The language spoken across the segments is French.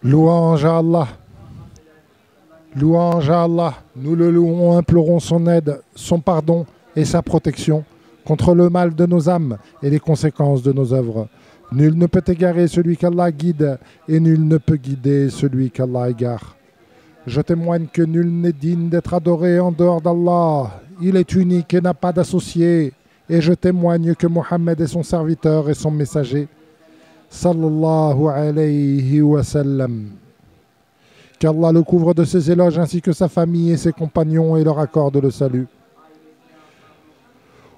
Louange à Allah. Louange à Allah. Nous le louons, implorons son aide, son pardon et sa protection contre le mal de nos âmes et les conséquences de nos œuvres. Nul ne peut égarer celui qu'Allah guide et nul ne peut guider celui qu'Allah égare. Je témoigne que nul n'est digne d'être adoré en dehors d'Allah. Il est unique et n'a pas d'associé. Et je témoigne que Mohammed est son serviteur et son messager. Sallallahu alayhi wa sallam. Qu'Allah le couvre de ses éloges ainsi que sa famille et ses compagnons et leur accorde le salut.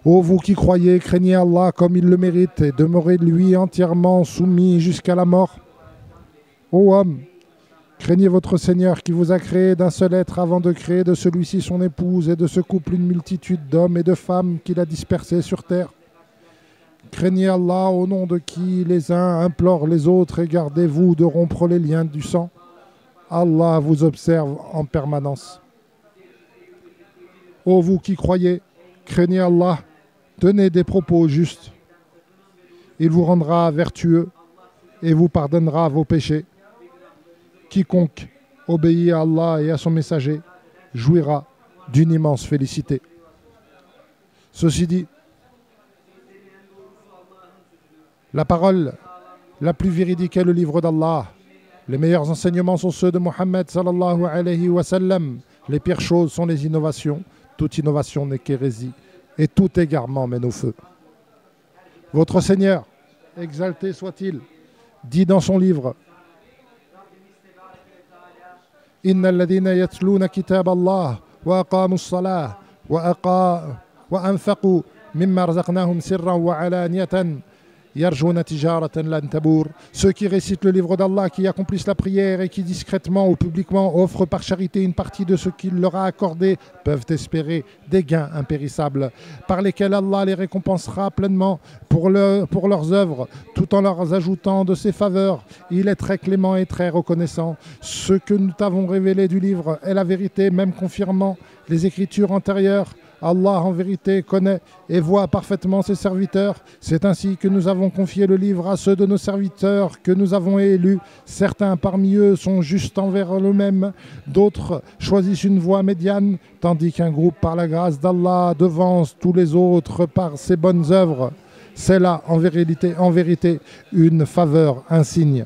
Ô vous qui croyez, craignez Allah comme il le mérite et demeurez lui entièrement soumis jusqu'à la mort. Ô homme, craignez votre Seigneur qui vous a créé d'un seul être avant de créer de celui-ci son épouse et de ce couple une multitude d'hommes et de femmes qu'il a dispersés sur terre. Craignez Allah au nom de qui les uns implorent les autres et gardez-vous de rompre les liens du sang. Allah vous observe en permanence. Ô vous qui croyez, craignez Allah, tenez des propos justes. Il vous rendra vertueux et vous pardonnera vos péchés. Quiconque obéit à Allah et à son messager jouira d'une immense félicité. Ceci dit, la parole la plus véridique est le livre d'Allah. Les meilleurs enseignements sont ceux de Mohammed sallallahu alayhi wa sallam. Les pires choses sont les innovations. Toute innovation n'est qu'hérésie et tout égarement mène au feu. Votre Seigneur, exalté soit-il, dit dans son livre: Inna alladhina yatluna kitab Allah wa aqamu as-salah wa anfaqu mimma razaqnahum sirran wa alaniyatan yarjuna tijaratan lan tabour. Ceux qui récitent le livre d'Allah, qui accomplissent la prière et qui discrètement ou publiquement offrent par charité une partie de ce qu'il leur a accordé peuvent espérer des gains impérissables par lesquels Allah les récompensera pleinement pour leurs œuvres tout en leur ajoutant de ses faveurs. Il est très clément et très reconnaissant. Ce que nous t'avons révélé du livre est la vérité, même confirmant les écritures antérieures. Allah en vérité connaît et voit parfaitement ses serviteurs. C'est ainsi que nous avons confié le livre à ceux de nos serviteurs que nous avons élus. Certains parmi eux sont justes envers eux-mêmes, d'autres choisissent une voie médiane, tandis qu'un groupe par la grâce d'Allah devance tous les autres par ses bonnes œuvres. C'est là en vérité une faveur insigne.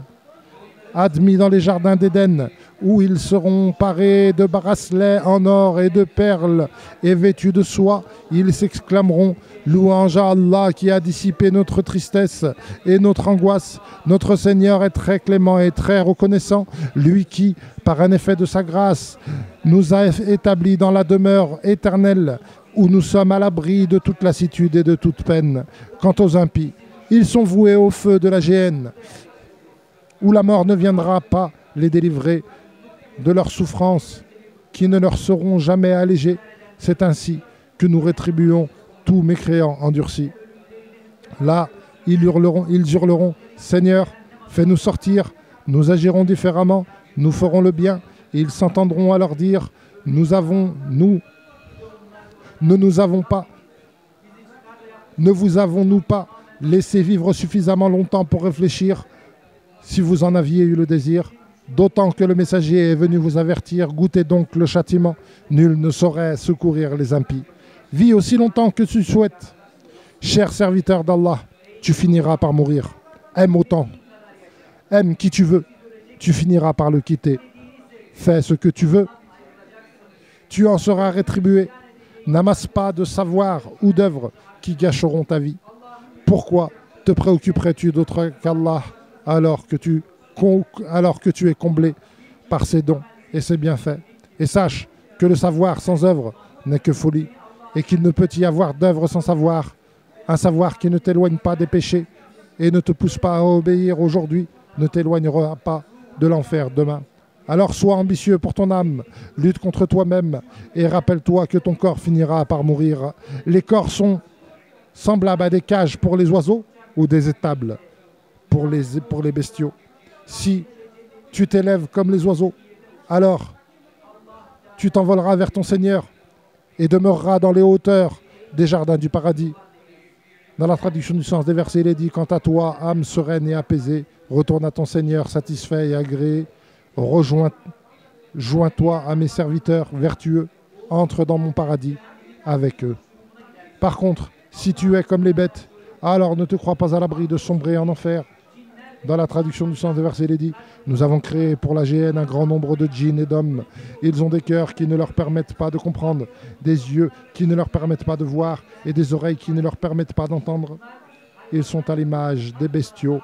Admis dans les jardins d'Éden, où ils seront parés de bracelets en or et de perles et vêtus de soie, ils s'exclameront: louange à Allah qui a dissipé notre tristesse et notre angoisse. Notre Seigneur est très clément et très reconnaissant, lui qui, par un effet de sa grâce, nous a établis dans la demeure éternelle, où nous sommes à l'abri de toute lassitude et de toute peine. Quant aux impies, ils sont voués au feu de la géhenne, où la mort ne viendra pas les délivrer de leurs souffrances qui ne leur seront jamais allégées. C'est ainsi que nous rétribuons tous mécréants endurcis. Là, ils hurleront: Seigneur, fais-nous sortir, nous agirons différemment, nous ferons le bien. Et ils s'entendront alors dire: ne vous avons-nous pas laissé vivre suffisamment longtemps pour réfléchir, si vous en aviez eu le désir? D'autant que le messager est venu vous avertir, goûtez donc le châtiment. Nul ne saurait secourir les impies. Vis aussi longtemps que tu souhaites. Cher serviteur d'Allah, tu finiras par mourir. Aime autant. Aime qui tu veux. Tu finiras par le quitter. Fais ce que tu veux. Tu en seras rétribué. N'amasse pas de savoir ou d'œuvres qui gâcheront ta vie. Pourquoi te préoccuperais-tu d'autre qu'Allah alors que tu es comblé par ses dons et ses bienfaits? Et sache que le savoir sans œuvre n'est que folie, et qu'il ne peut y avoir d'œuvre sans savoir. Un savoir qui ne t'éloigne pas des péchés et ne te pousse pas à obéir aujourd'hui ne t'éloignera pas de l'enfer demain. Alors sois ambitieux pour ton âme, lutte contre toi-même et rappelle-toi que ton corps finira par mourir. Les corps sont semblables à des cages pour les oiseaux ou des étables pour les bestiaux. Si tu t'élèves comme les oiseaux, alors tu t'envoleras vers ton Seigneur et demeureras dans les hauteurs des jardins du paradis. Dans la traduction du sens des versets, il est dit: quant à toi, âme sereine et apaisée, retourne à ton Seigneur satisfait et agréé. joins-toi à mes serviteurs vertueux, entre dans mon paradis avec eux. Par contre, si tu es comme les bêtes, alors ne te crois pas à l'abri de sombrer en enfer. Dans la traduction du sens des versets, il est dit: nous avons créé pour la GN un grand nombre de djinns et d'hommes. Ils ont des cœurs qui ne leur permettent pas de comprendre, des yeux qui ne leur permettent pas de voir et des oreilles qui ne leur permettent pas d'entendre. Ils sont à l'image des bestiaux,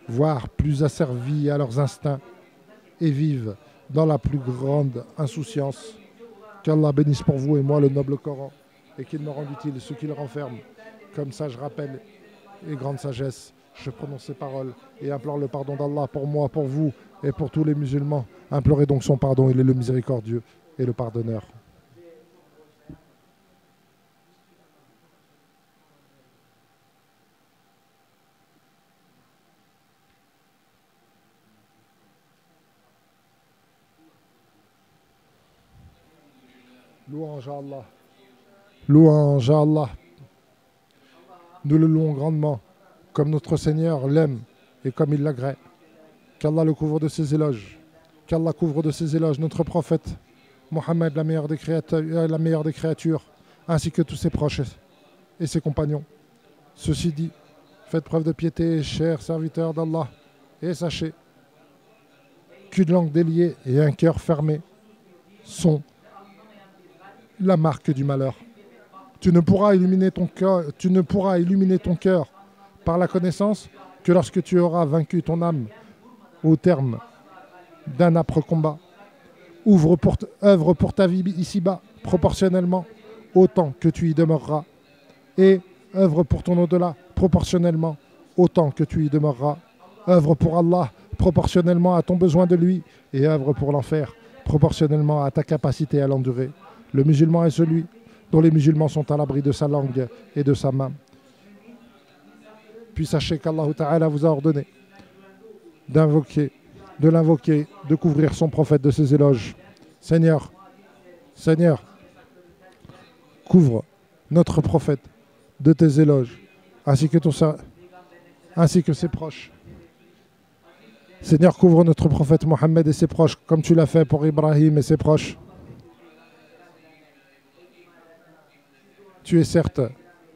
voire plus asservis à leurs instincts, et vivent dans la plus grande insouciance. Qu'Allah bénisse pour vous et moi le noble Coran, et qu'il me rende utile ce qu'il renferme, comme sage rappel et grande sagesse. Je prononce ces paroles et implore le pardon d'Allah pour moi, pour vous et pour tous les musulmans. Implorez donc son pardon, il est le miséricordieux et le pardonneur. Louange à Allah. Louange à Allah. Nous le louons grandement, comme notre Seigneur l'aime et comme il l'agrée. Qu'Allah le couvre de ses éloges. Qu'Allah couvre de ses éloges notre prophète, Mohammed, la meilleure des créatures, ainsi que tous ses proches et ses compagnons. Ceci dit, faites preuve de piété, chers serviteurs d'Allah, et sachez qu'une langue déliée et un cœur fermé sont la marque du malheur. Tu ne pourras illuminer ton cœur par la connaissance que lorsque tu auras vaincu ton âme au terme d'un âpre combat. Œuvre pour ta vie ici-bas, proportionnellement autant que tu y demeureras. Et œuvre pour ton au-delà, proportionnellement autant que tu y demeureras. Œuvre pour Allah, proportionnellement à ton besoin de lui. Et œuvre pour l'enfer, proportionnellement à ta capacité à l'endurer. Le musulman est celui dont les musulmans sont à l'abri de sa langue et de sa main. Puis sachez qu'Allah Ta'ala vous a ordonné de l'invoquer, de couvrir son prophète de ses éloges. Seigneur, couvre notre prophète de tes éloges, ainsi que ses proches. Seigneur, couvre notre prophète Mohammed et ses proches, comme tu l'as fait pour Ibrahim et ses proches. Tu es certes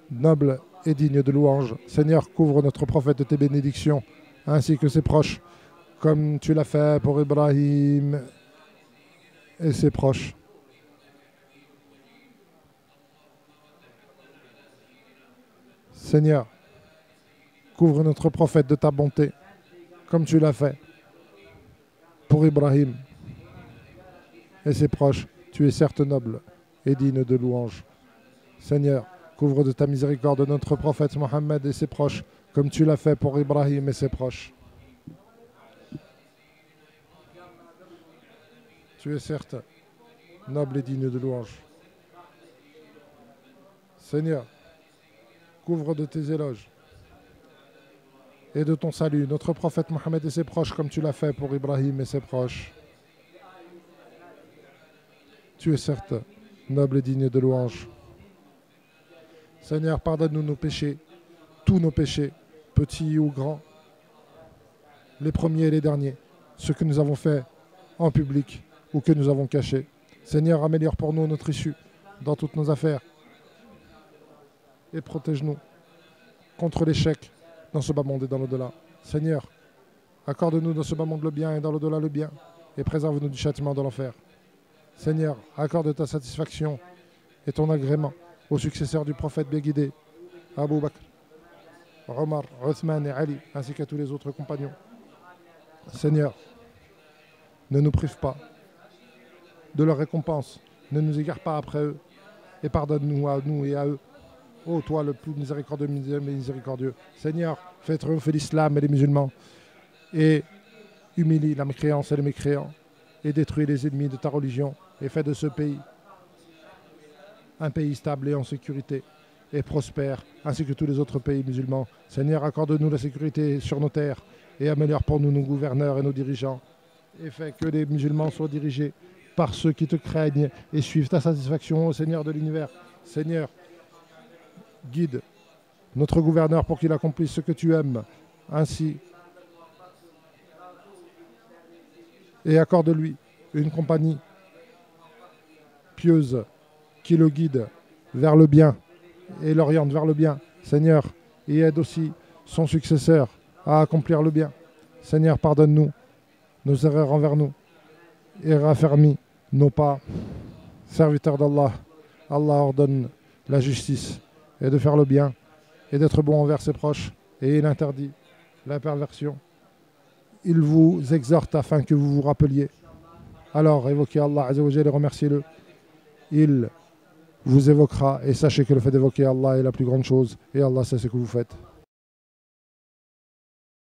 noble et digne de louange. Seigneur, couvre notre prophète de tes bénédictions, ainsi que ses proches, comme tu l'as fait pour Ibrahim et ses proches. Seigneur, couvre notre prophète de ta bonté, comme tu l'as fait pour Ibrahim et ses proches. Tu es certes noble et digne de louange. Seigneur, couvre de ta miséricorde notre prophète Mohammed et ses proches, comme tu l'as fait pour Ibrahim et ses proches. Tu es certes noble et digne de louange. Seigneur, couvre de tes éloges et de ton salut notre prophète Mohammed et ses proches, comme tu l'as fait pour Ibrahim et ses proches. Tu es certes noble et digne de louange. Seigneur, pardonne-nous nos péchés, tous nos péchés, petits ou grands, les premiers et les derniers, ceux que nous avons faits en public ou que nous avons cachés. Seigneur, améliore pour nous notre issue dans toutes nos affaires et protège-nous contre l'échec dans ce bas monde et dans l'au-delà. Seigneur, accorde-nous dans ce bas monde le bien et dans l'au-delà le bien, et préserve-nous du châtiment de l'enfer. Seigneur, accorde ta satisfaction et ton agrément aux successeurs du prophète bien guidé, Abu Bakr, Omar, Othman et Ali, ainsi qu'à tous les autres compagnons. Seigneur, ne nous prive pas de leur récompense, ne nous égare pas après eux, et pardonne-nous à nous et à eux. Ô toi le plus miséricordieux. Seigneur, fais triompher l'islam et les musulmans, et humilie la mécréance et les mécréants, et détruis les ennemis de ta religion, et fais de ce pays un pays stable et en sécurité, et prospère, ainsi que tous les autres pays musulmans. Seigneur, accorde-nous la sécurité sur nos terres, et améliore pour nous nos gouverneurs et nos dirigeants, et fais que les musulmans soient dirigés par ceux qui te craignent et suivent ta satisfaction, ô Seigneur de l'univers. Seigneur, guide notre gouverneur pour qu'il accomplisse ce que tu aimes, ainsi et accorde-lui une compagnie pieuse qui le guide vers le bien et l'oriente vers le bien, Seigneur, et aide aussi son successeur à accomplir le bien. Seigneur, pardonne-nous nos erreurs envers nous et raffermis nos pas. Serviteur d'Allah, Allah ordonne la justice et de faire le bien et d'être bon envers ses proches, et il interdit la perversion. Il vous exhorte afin que vous vous rappeliez. Alors évoquez Allah Azza wa Jalla et remerciez-le. Il vous évoquera et sachez que le fait d'évoquer Allah est la plus grande chose et Allah sait ce que vous faites.